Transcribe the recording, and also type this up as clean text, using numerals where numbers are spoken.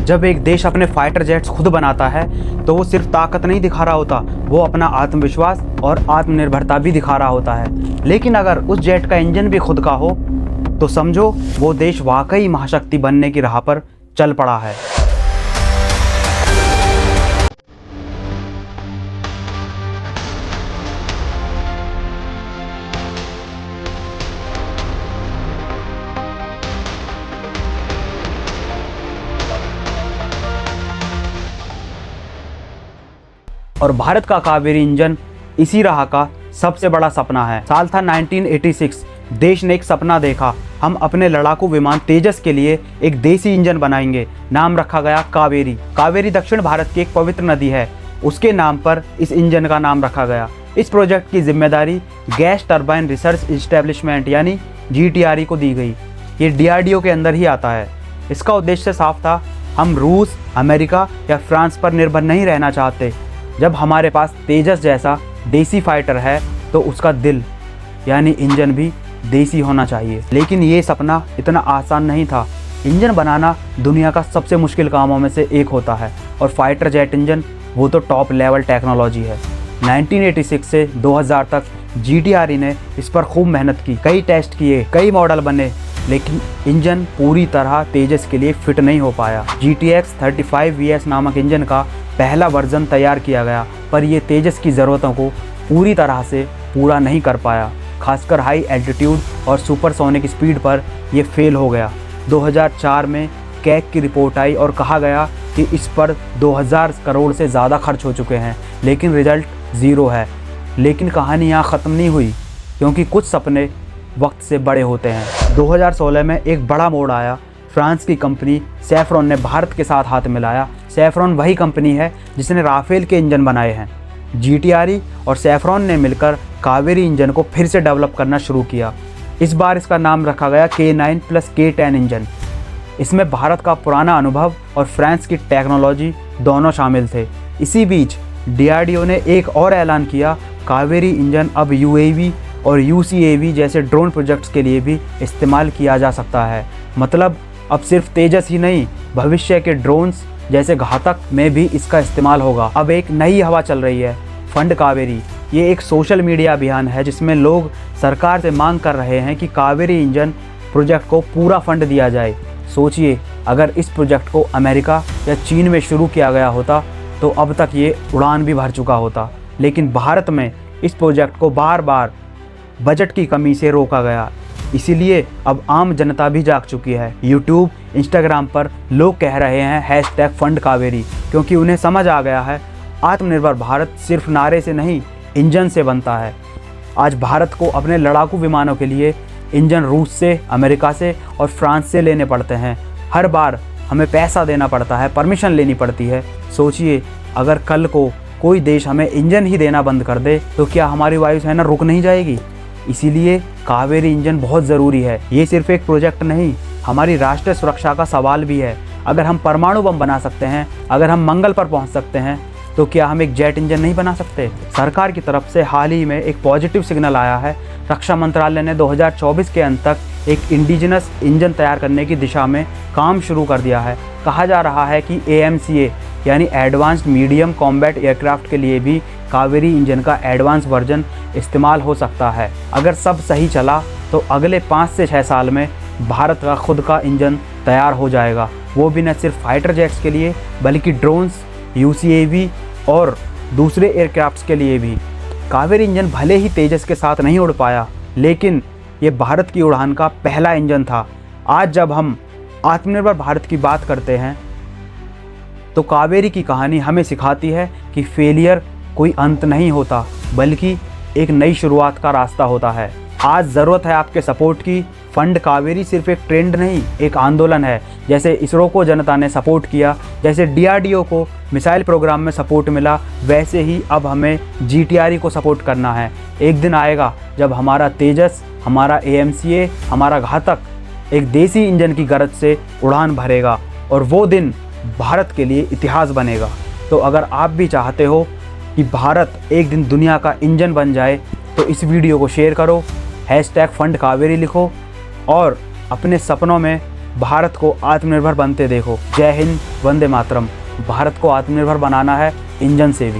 जब एक देश अपने फाइटर जेट्स खुद बनाता है तो वो सिर्फ ताकत नहीं दिखा रहा होता, वो अपना आत्मविश्वास और आत्मनिर्भरता भी दिखा रहा होता है। लेकिन अगर उस जेट का इंजन भी खुद का हो तो समझो वो देश वाकई महाशक्ति बनने की राह पर चल पड़ा है। और भारत का कावेरी इंजन इसी राह का सबसे बड़ा सपना है। साल था 1986। देश ने एक सपना देखा, हम अपने लड़ाकू विमान तेजस के लिए एक देसी इंजन बनाएंगे। नाम रखा गया कावेरी। कावेरी दक्षिण भारत की एक पवित्र नदी है, उसके नाम पर इस इंजन का नाम रखा गया। इस प्रोजेक्ट की जिम्मेदारी गैस टरबाइन रिसर्च इस्टेब्लिशमेंट यानी GTRE को दी गई। ये DRDO के अंदर ही आता है। इसका उद्देश्य साफ था, हम रूस, अमेरिका या फ्रांस पर निर्भर नहीं रहना चाहते। जब हमारे पास तेजस जैसा देसी फाइटर है तो उसका दिल यानी इंजन भी देसी होना चाहिए। लेकिन ये सपना इतना आसान नहीं था। इंजन बनाना दुनिया का सबसे मुश्किल कामों में से एक होता है और फाइटर जेट इंजन वो तो टॉप लेवल टेक्नोलॉजी है। 1986 से 2000 तक GTRE ने इस पर खूब मेहनत की, कई टेस्ट किए, कई मॉडल बने, लेकिन इंजन पूरी तरह तेजस के लिए फिट नहीं हो पाया। GTX 35VS नामक इंजन का पहला वर्जन तैयार किया गया, पर यह तेजस की ज़रूरतों को पूरी तरह से पूरा नहीं कर पाया। खासकर हाई एल्टीट्यूड और सुपरसोनिक स्पीड पर यह फेल हो गया। 2004 में कैग की रिपोर्ट आई और कहा गया कि इस पर 2000 करोड़ से ज़्यादा खर्च हो चुके हैं, लेकिन रिजल्ट ज़ीरो है। लेकिन कहानी यहाँ ख़त्म नहीं हुई, क्योंकि कुछ सपने वक्त से बड़े होते हैं। 2016 में एक बड़ा मोड़ आया। फ्रांस की कंपनी सैफ्रॉन ने भारत के साथ हाथ मिलाया। सैफ्रॉन वही कंपनी है जिसने राफेल के इंजन बनाए हैं। GTRE और सैफ्रॉन ने मिलकर कावेरी इंजन को फिर से डेवलप करना शुरू किया। इस बार इसका नाम रखा गया K9 + K10 इंजन। इसमें भारत का पुराना अनुभव और फ्रांस की टेक्नोलॉजी दोनों शामिल थे। इसी बीच DRDO ने एक और ऐलान किया, कावेरी इंजन अब UAV और UCAV जैसे ड्रोन प्रोजेक्ट्स के लिए भी इस्तेमाल किया जा सकता है। मतलब अब सिर्फ तेजस ही नहीं, भविष्य के ड्रोन्स जैसे घातक में भी इसका इस्तेमाल होगा। अब एक नई हवा चल रही है, फंड कावेरी। ये एक सोशल मीडिया अभियान है जिसमें लोग सरकार से मांग कर रहे हैं कि कावेरी इंजन प्रोजेक्ट को पूरा फंड दिया जाए। सोचिए, अगर इस प्रोजेक्ट को अमेरिका या चीन में शुरू किया गया होता तो अब तक ये उड़ान भी भर चुका होता। लेकिन भारत में इस प्रोजेक्ट को बार बार बजट की कमी से रोका गया, इसीलिए अब आम जनता भी जाग चुकी है। YouTube, Instagram पर लोग कह रहे हैं #फंड कावेरी, क्योंकि उन्हें समझ आ गया है आत्मनिर्भर भारत सिर्फ नारे से नहीं, इंजन से बनता है। आज भारत को अपने लड़ाकू विमानों के लिए इंजन रूस से, अमेरिका से और फ्रांस से लेने पड़ते हैं। हर बार हमें पैसा देना पड़ता है, परमिशन लेनी पड़ती है। सोचिए, अगर कल को कोई देश हमें इंजन ही देना बंद कर दे तो क्या हमारी वायुसेना रुक नहीं जाएगी? इसीलिए कावेरी इंजन बहुत ज़रूरी है। ये सिर्फ एक प्रोजेक्ट नहीं, हमारी राष्ट्रीय सुरक्षा का सवाल भी है। अगर हम परमाणु बम बना सकते हैं, अगर हम मंगल पर पहुंच सकते हैं, तो क्या हम एक जेट इंजन नहीं बना सकते? सरकार की तरफ से हाल ही में एक पॉजिटिव सिग्नल आया है। रक्षा मंत्रालय ने 2024 के अंत तक एक इंडिजिनस इंजन तैयार करने की दिशा में काम शुरू कर दिया है। कहा जा रहा है कि AMCA यानी एडवांस्ड मीडियम कॉम्बैट एयरक्राफ्ट के लिए भी कावेरी इंजन का एडवांस वर्जन इस्तेमाल हो सकता है। अगर सब सही चला तो अगले 5 से 6 साल में भारत का खुद का इंजन तैयार हो जाएगा, वो भी न सिर्फ फाइटर जेट्स के लिए बल्कि ड्रोन्स, UCAV और दूसरे एयरक्राफ्ट्स के लिए भी। कावेरी इंजन भले ही तेजस के साथ नहीं उड़ पाया, लेकिन ये भारत की उड़ान का पहला इंजन था। आज जब हम आत्मनिर्भर भारत की बात करते हैं तो कावेरी की कहानी हमें सिखाती है कि फेलियर कोई अंत नहीं होता, बल्कि एक नई शुरुआत का रास्ता होता है। आज ज़रूरत है आपके सपोर्ट की। फंड कावेरी सिर्फ एक ट्रेंड नहीं, एक आंदोलन है। जैसे इसरो को जनता ने सपोर्ट किया, जैसे DRDO को मिसाइल प्रोग्राम में सपोर्ट मिला, वैसे ही अब हमें GTRE को सपोर्ट करना है। एक दिन आएगा जब हमारा तेजस, हमारा AMCA, हमारा घातक एक देसी इंजन की गरज से उड़ान भरेगा और वो दिन भारत के लिए इतिहास बनेगा। तो अगर आप भी चाहते हो कि भारत एक दिन दुनिया का इंजन बन जाए तो इस वीडियो को शेयर करो, #फंड कावेरी लिखो और अपने सपनों में भारत को आत्मनिर्भर बनते देखो। जय हिंद, वंदे मातरम। भारत को आत्मनिर्भर बनाना है इंजन से भी।